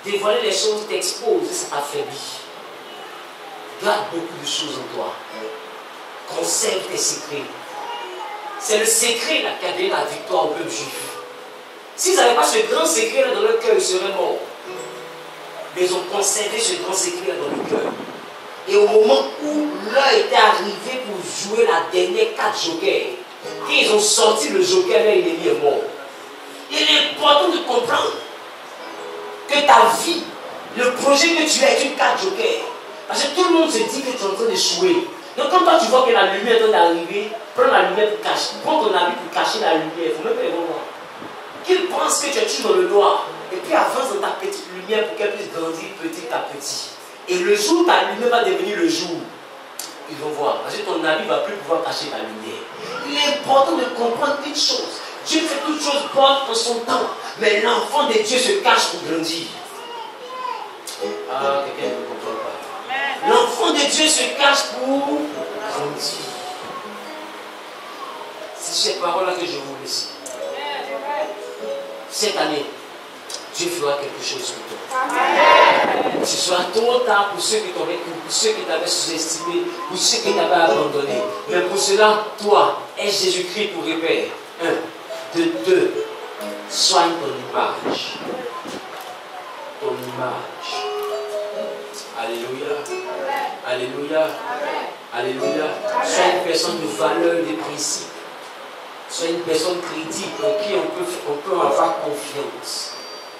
Dévoiler les choses t'expose, ça t'affaiblit. Garde beaucoup de choses en toi. Conserve tes secrets. C'est le secret qui a donné la victoire au peuple juif. S'ils n'avaient pas ce grand secret dans leur cœur, ils seraient morts. Mais ils ont conservé ce grand secret dans le cœur. Et au moment où l'heure était arrivée pour jouer la dernière carte joker, et ils ont sorti le joker, là, il est mort. Il est important de comprendre que ta vie, le projet que tu as est une carte joker. Parce que tout le monde se dit que tu es en train d'échouer. Donc quand toi tu vois que la lumière est en train d'arriver, prends la lumière pour cacher. Prends ton habit pour cacher la lumière. Il ne faut même pas les voir. Qu'ils pensent que tu es toujours dans le noir. Et puis avance dans ta petite lumière pour qu'elle puisse grandir petit à petit. Et le jour où ta lumière va devenir le jour, ils vont voir. Parce que ton habit ne va plus pouvoir cacher ta lumière. Il est important de comprendre une chose. Dieu fait toutes choses bonnes en son temps. Mais l'enfant de Dieu se cache pour grandir. Ah, quelqu'un ne comprend pas. L'enfant de Dieu se cache pour grandir. C'est cette parole-là que je vous laisse. Cette année, Dieu fera quelque chose pour toi. Amen. Ce sera trop tard pour ceux qui t'avaient cru, pour ceux qui t'avaient sous-estimé, pour ceux qui t'avaient abandonné. Mais pour cela, toi, est Jésus-Christ pour repère. 1, 2, soigne ton image. Ton image. Alléluia. Alléluia. Alléluia. Sois une personne de valeur, de principe. Sois une personne critique en qui on peut avoir confiance.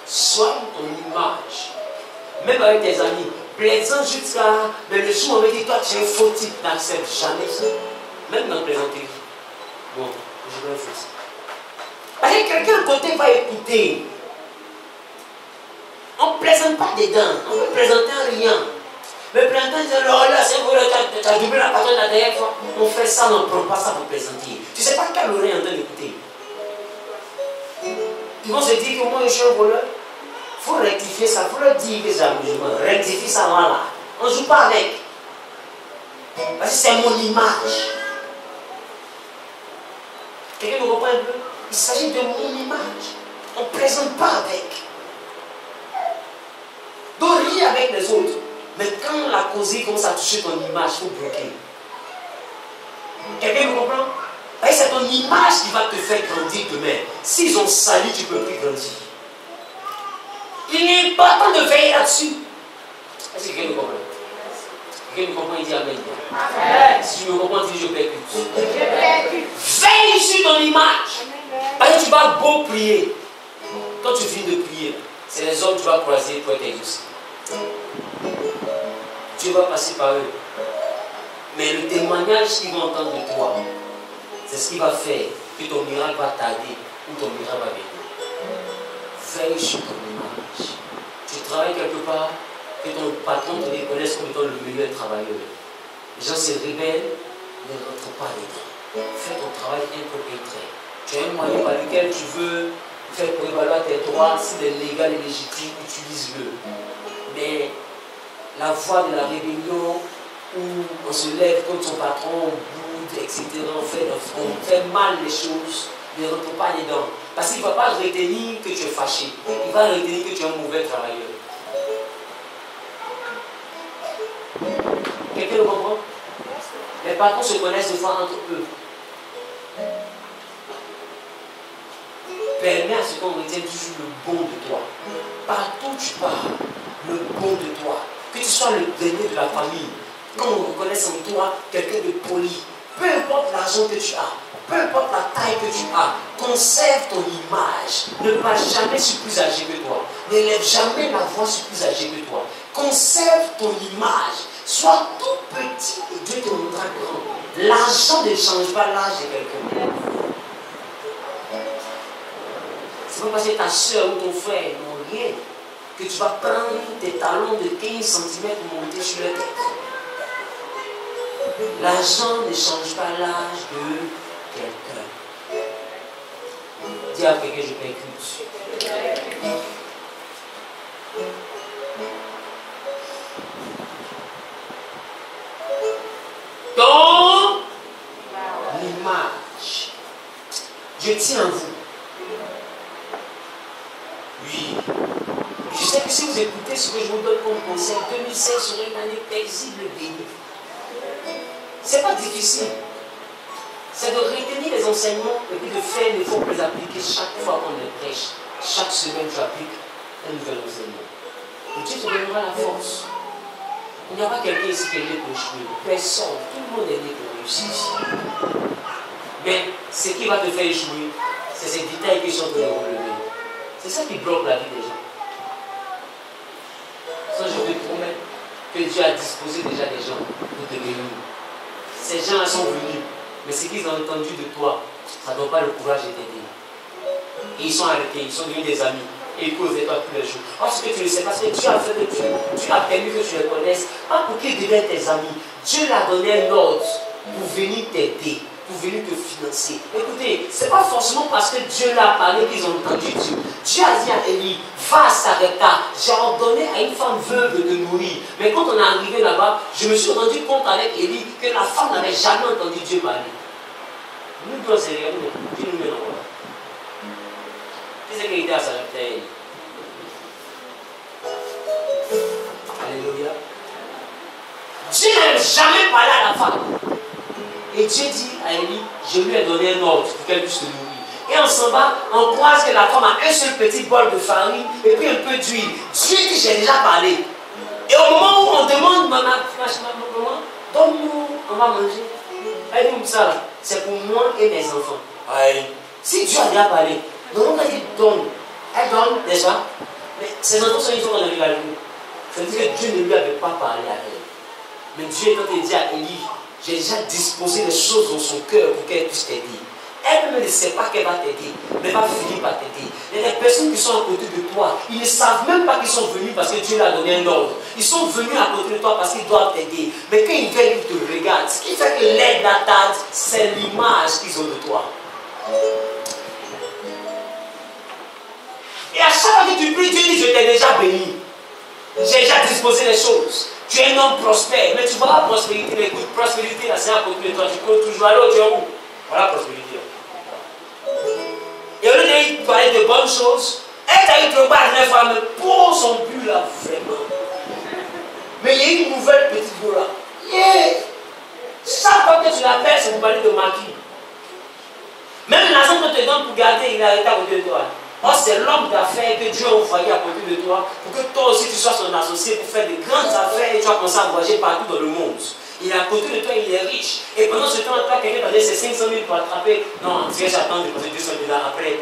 Soigne ton image. Même avec tes amis. Plaisant jusqu'à. Mais le jour où on me dit, toi tu es fautif, n'accepte jamais ça. Même dans plaisanterie. Bon, je vais faire ça. Parce que quelqu'un à côté va écouter. On ne plaisante pas dedans. On peut plaisanter en riant. Mais plaisanter en disant, oh là, c'est vrai, tu as doublé la parole la dernière fois. On fait ça, on ne prend pas ça pour plaisanter. Tu ne sais pas quelle oreille est en train d'écouter. Ils vont se dire que moi je suis un voleur. Il faut rectifier ça. Il faut leur dire que c'est un jugement. Rectifie ça, voilà. On ne joue pas avec. Parce que c'est mon image. Quelqu'un me comprend un peu? Il s'agit de mon image. On ne plaisante pas avec. Donc ris avec les autres. Mais quand la causerie commence à toucher ton image, il faut bloquer. Quelqu'un me comprend? C'est ton image qui va te faire grandir demain. S'ils ont sali, tu ne peux plus grandir. Il est important de veiller là-dessus. Est-ce que quelqu'un me comprend? Quelqu'un me comprend, il dit Amen. Si tu me comprends, dis je percute. Veille sur ton image. Parce que tu vas beau prier. Quand tu finis de prier, c'est les hommes que tu vas croiser pour être exaucé. Dieu va passer par eux. Mais le témoignage qu'ils vont entendre de toi, c'est ce qui va faire que ton miracle va tarder ou ton miracle va venir. Veille sur ton image. Tu travailles quelque part, que ton patron te reconnaisse comme étant le meilleur travailleur. Les gens se rebellent, ne rentrent pas dedans. Fais ton travail impropriétaire. Tu as un moyen par lequel tu veux faire prévaloir tes droits, s'il est légal et légitime, utilise-le. Mais la voie de la rébellion, où on se lève contre son patron, on boude, etc., on fait mal les choses, ne rentre pas dedans. Parce qu'il ne va pas retenir que tu es fâché, il va retenir que tu es un mauvais travailleur. Quelqu'un le comprend? Les patrons se connaissent des fois entre eux. Permets à ce qu'on retienne toujours le bon de toi. Partout où tu pars, le bon de toi. Que tu sois le dernier de la famille. Qu'on reconnaisse en toi quelqu'un de poli. Peu importe l'argent que tu as, peu importe la taille que tu as, conserve ton image. Ne passe jamais sur plus âgé que toi. N'élève jamais la voix sur plus âgé que toi. Conserve ton image. Sois tout petit et Dieu te rendra grand. L'argent ne change pas l'âge de quelqu'un. C'est pas parce que ta soeur ou ton frère n'ont rien que tu vas prendre tes talons de 15 cm pour monter sur la tête. L'argent ne change pas l'âge de quelqu'un. Dis à quelqu'un, je percute. Ton image. Je tiens à vous. Oui. Je sais que si vous écoutez ce que je vous donne comme conseil, 2016 serait une année paisible et bénie. C'est pas difficile. C'est de retenir les enseignements et puis de faire l'effort pour les appliquer chaque fois qu'on les prêche. Chaque semaine, tu appliques un nouvel enseignement. Et Dieu te donnera la force. Il n'y a pas quelqu'un ici qui est né pour échouer. Personne. Tout le monde est né pour réussir ici. Mais ce qui va te faire échouer, c'est ces détails qui sont de relever. C'est ça qui bloque la vie des gens. Ça, je te promets que Dieu a disposé déjà des gens pour te bénir. Ces gens-là sont venus, mais ce qu'ils ont entendu de toi, ça ne donne pas le courage de t'aider. Et ils sont arrêtés, ils sont devenus des amis. Et ils causent de toi tous les jours. Parce que tu le sais, parce que Dieu a fait que tu as permis que tu les connaisses, pas pour qu'ils deviennent tes amis. Dieu leur a donné un ordre pour venir t'aider, pour venir te financer. Écoutez, ce n'est pas forcément parce que Dieu l'a parlé qu'ils ont entendu Dieu. Dieu a dit à Élie, va à Sarepta. J'ai ordonné à une femme veuve de te nourrir. Mais quand on est arrivé là-bas, je me suis rendu compte avec Élie que la femme n'avait jamais entendu Dieu parler. Nous devons se regarder, Dieu nous met dans quoi. Qu'est-ce qu'il était à Sarepta? Alléluia. Dieu n'a jamais parlé à la femme. Et Dieu dit à Élie, je lui ai donné un ordre pour qu'elle puisse se nourrir. Et on s'en va, on croise que la femme a un seul petit bol de farine et puis un peu d'huile. Dieu dit, j'ai déjà parlé. Et au moment où on demande, maman, donne-nous, on va manger. Elle dit, ça là, c'est pour moi et mes enfants. Aïe. Si Dieu a déjà parlé, donc elle dit, donne. Elle donne, n'est-ce pas? Mais ses enfants sont une fois qu'on arrive à lui. Ça veut dire que Dieu ne lui avait pas parlé à elle. Mais Dieu, quand il dit à Élie, j'ai déjà disposé les choses dans son cœur pour qu'elle puisse t'aider. Elle ne sait pas qu'elle va t'aider, mais va finir par t'aider. Il y a des personnes qui sont à côté de toi, ils ne savent même pas qu'ils sont venus parce que Dieu leur a donné un ordre. Ils sont venus à côté de toi parce qu'ils doivent t'aider. Mais quand ils viennent, ils te regardent. Ce qui fait que l'aide d'attente, c'est l'image qu'ils ont de toi. Et à chaque fois que tu pries, Dieu dit, je t'ai déjà béni. J'ai déjà disposé les choses. Tu es un homme prospère, mais tu vois la prospérité, mais écoute, prospérité, là, c'est à côté de toi. Tu peux toujours aller où tu es où? Voilà la prospérité. Et au lieu de parler de bonnes choses, elle t'a eu trop bas à 9 ans, mais pour son but là, vraiment. Mais il y a une nouvelle petite voix là. Yeah! Chaque fois que tu l'appelles, c'est pour parler de maquis. Même l'argent qu'on te donne pour garder, il est arrêté à côté de toi. Or, c'est l'homme d'affaires que Dieu a envoyé à côté de toi pour que toi aussi tu sois son associé pour faire de grandes affaires et tu vas commencer à voyager partout dans le monde. Il est à côté de toi, il est riche. Et pendant ce temps, toi, quelqu'un t'a donné ses 500 000 pour attraper. Non, tu sais, j'attends de poser 200 000 après.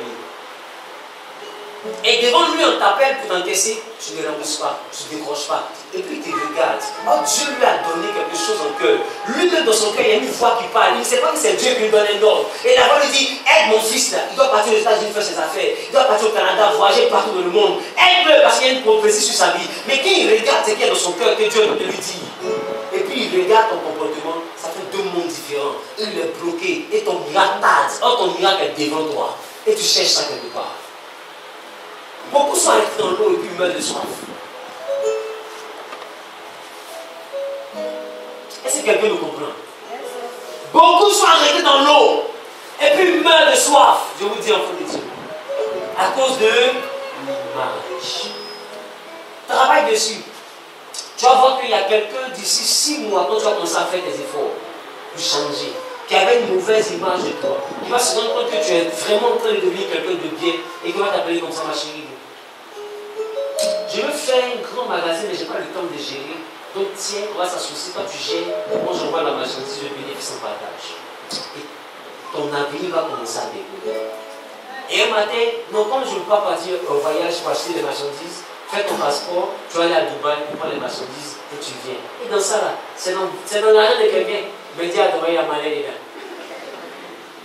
Et devant lui, on t'appelle pour t'encaisser, tu ne rembourses pas, tu ne décroches pas. Et puis tu regardes. Oh, Dieu lui a donné quelque chose en cœur. Lui-même dans son cœur, il y a une voix qui parle. Il ne sait pas que c'est Dieu qui lui donne un ordre. Et la voix lui dit, aide mon fils là. Il doit partir aux États-Unis faire ses affaires. Il doit partir au Canada, voyager partout dans le monde. Aide-le parce qu'il y a une prophétie sur sa vie. Mais quand il regarde ce qu'il y a dans son cœur que Dieu lui dit, et puis il regarde ton comportement, ça fait deux mondes différents. Il est bloqué et ton miracle tarde. Or ton miracle est devant toi. Et tu cherches ça quelque part. Beaucoup sont arrêtés dans l'eau et puis meurent de soif. Est-ce que quelqu'un nous comprend? Beaucoup sont arrêtés dans l'eau et puis meurent de soif. Je vous dis, enfant de Dieu. À cause de l'image. Travaille dessus. Tu vas voir qu'il y a quelqu'un d'ici 6 mois, quand tu vas commencer à faire des efforts pour changer, qui avait une mauvaise image de toi, qui va se rendre compte que tu es vraiment en train de devenir quelqu'un de bien et qui va t'appeler comme ça, ma chérie. Je veux faire un grand magasin, mais je n'ai pas le temps de gérer. Donc tiens, on va s'associer, toi tu gères, moi j'envoie la marchandise, le bénéfice en partage. Et ton avenir va commencer à décoller. Et un matin, non, comme je ne veux pas partir au voyage pour acheter des marchandises, fais ton passeport, tu vas aller à Dubaï, tu prends les marchandises et tu viens. Et dans ça là, c'est dans l'argent de quelqu'un. Me dit à Dubaï, il y a malin les gars.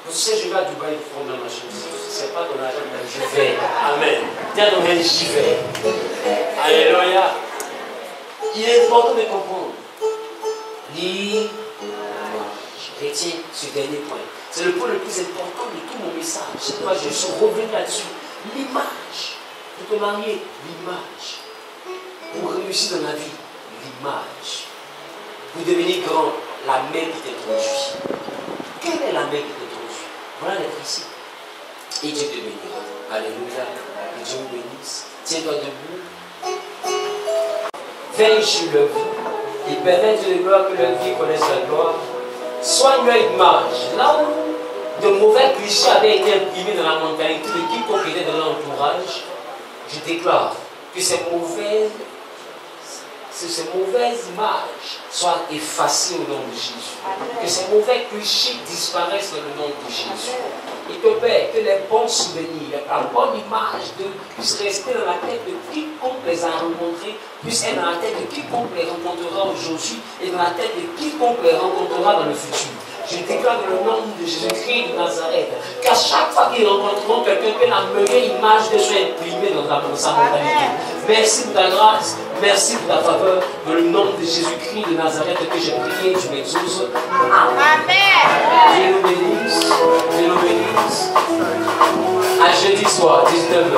Vous savez, je vais à Dubaï pour prendre la marchandise. Ce n'est pas ton argent, mais je vais. Amen. Dis à ton mari, j'y vais. Alléluia. Il est important de comprendre. L'image. Retiens ce dernier point. C'est le point le plus important de tout mon message. C'est pourquoi je suis revenu là-dessus. L'image. Pour te marier, l'image. Pour réussir dans la vie, l'image. Pour devenir grand, la main qui t'introduit. Quelle est la main qui t'introduit? Voilà les principes. Et Dieu te bénira. Alléluia. Que Dieu vous bénisse. Tiens-toi debout. Veille sur leur vie. Et permets Dieu de gloire que leur vie connaisse la gloire. Soigne leur image. Là où de mauvais clichés avaient été imprimés dans la mentalité de quiconque était dans l'entourage, je déclare que ces mauvaises images soient effacées au nom de Jésus. Que ces mauvais clichés disparaissent dans le nom de Jésus. Et que Père, que les bons souvenirs, la bonne image puissent rester dans la tête de quiconque les a rencontrés, puisse être dans la tête de quiconque les rencontrera aujourd'hui et dans la tête de quiconque les rencontrera dans le futur. Je déclare dans le nom de Jésus-Christ de Nazareth qu'à chaque fois qu'ils rencontreront quelqu'un, que la meilleure image de soit imprimée dans sa mentalité. Merci pour ta grâce, merci pour ta faveur. Dans le nom de Jésus-Christ de Nazareth que j'ai prié, je m'exauce. Amen. Dieu nous bénisse. Dieu nous bénisse. À jeudi soir, 19h.